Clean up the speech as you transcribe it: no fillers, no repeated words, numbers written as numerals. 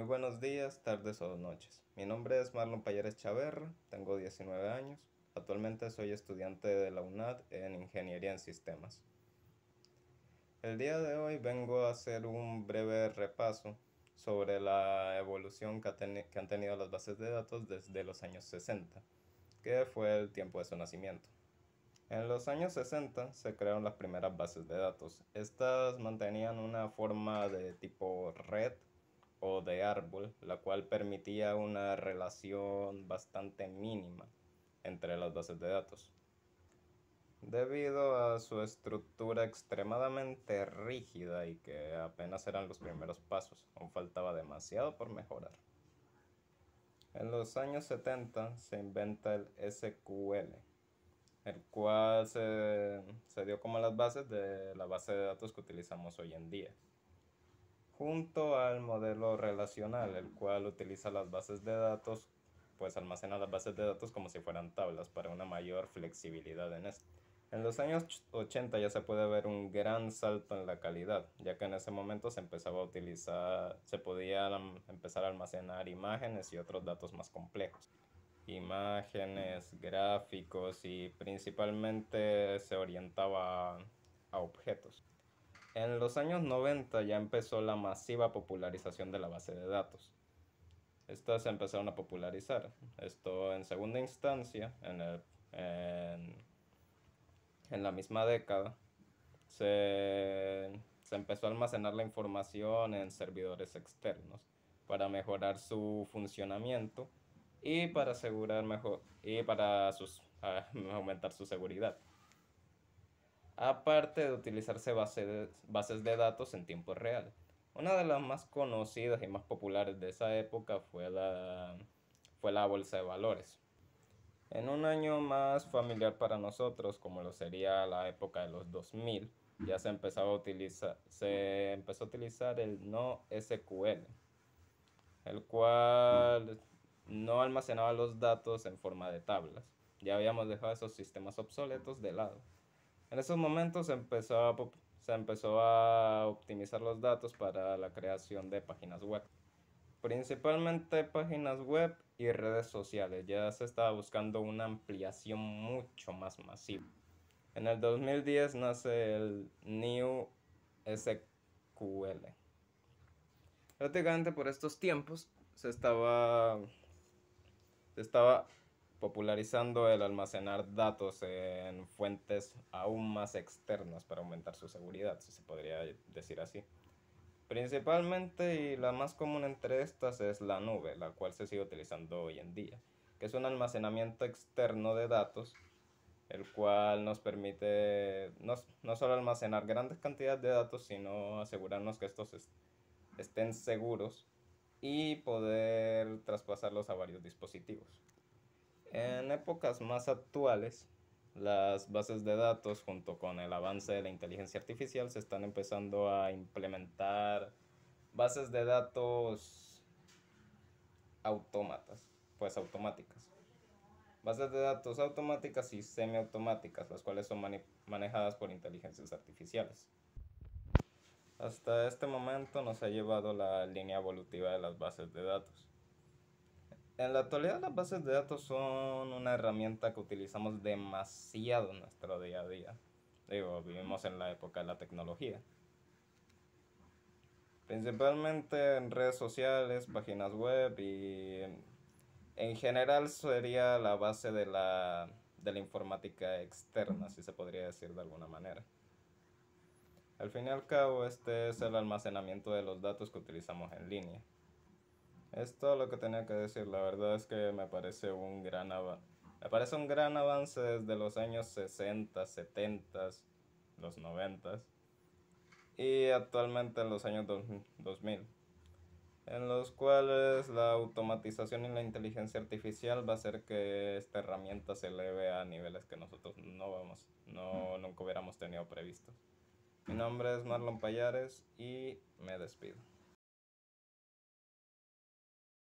buenos días, tardes o noches. Mi nombre es Marlon Payares Chaverra, tengo 19 años. Actualmente soy estudiante de la UNAD en Ingeniería en Sistemas. El día de hoy vengo a hacer un breve repaso sobre la evolución que han tenido las bases de datos desde los años 60, que fue el tiempo de su nacimiento. En los años 60 se crearon las primeras bases de datos. Estas mantenían una forma de tipo red o de árbol, la cual permitía una relación bastante mínima entre las bases de datos. Debido a su estructura extremadamente rígida y que apenas eran los primeros pasos, aún faltaba demasiado por mejorar. En los años 70 se inventa el SQL, el cual se dio como las bases de la base de datos que utilizamos hoy en día, junto al modelo relacional, el cual utiliza las bases de datos, pues almacena las bases de datos como si fueran tablas para una mayor flexibilidad en esto. En los años 80 ya se puede ver un gran salto en la calidad, ya que en ese momento se podía empezar a almacenar imágenes y otros datos más complejos. Imágenes, gráficos y principalmente se orientaba a objetos. En los años 90 ya empezó la masiva popularización de la base de datos. Estas se empezaron a popularizar. Esto en segunda instancia, en la misma década, se empezó a almacenar la información en servidores externos para mejorar su funcionamiento y para asegurar mejor y para aumentar su seguridad. Aparte de utilizarse bases de datos en tiempo real. Una de las más conocidas y más populares de esa época fue la bolsa de valores. En un año más familiar para nosotros, como lo sería la época de los 2000, ya se empezó a utilizar el NoSQL, el cual no almacenaba los datos en forma de tablas. Ya habíamos dejado esos sistemas obsoletos de lado. En esos momentos se empezó a optimizar los datos para la creación de páginas web. Principalmente páginas web y redes sociales. Ya se estaba buscando una ampliación mucho más masiva. En el 2010 nace el New SQL. Prácticamente por estos tiempos se estaba popularizando el almacenar datos en fuentes aún más externas para aumentar su seguridad, si se podría decir así. Principalmente, y la más común entre estas, es la nube, la cual se sigue utilizando hoy en día, que es un almacenamiento externo de datos, el cual nos permite no solo almacenar grandes cantidades de datos, sino asegurarnos que estos estén seguros y poder traspasarlos a varios dispositivos. En épocas más actuales, las bases de datos, junto con el avance de la inteligencia artificial, se están empezando a implementar bases de datos automáticas. Bases de datos automáticas y semiautomáticas, las cuales son manejadas por inteligencias artificiales. Hasta este momento nos ha llevado la línea evolutiva de las bases de datos. En la actualidad las bases de datos son una herramienta que utilizamos demasiado en nuestro día a día. Vivimos en la época de la tecnología. Principalmente en redes sociales, páginas web y en general sería la base de la informática externa, si se podría decir de alguna manera. Al fin y al cabo, este es el almacenamiento de los datos que utilizamos en línea. Es todo lo que tenía que decir. La verdad es que me parece me parece un gran avance desde los años 60, 70, los 90 y actualmente en los años 2000, en los cuales la automatización y la inteligencia artificial va a hacer que esta herramienta se eleve a niveles que nosotros nunca hubiéramos tenido previstos. Mi nombre es Marlon Payares y me despido.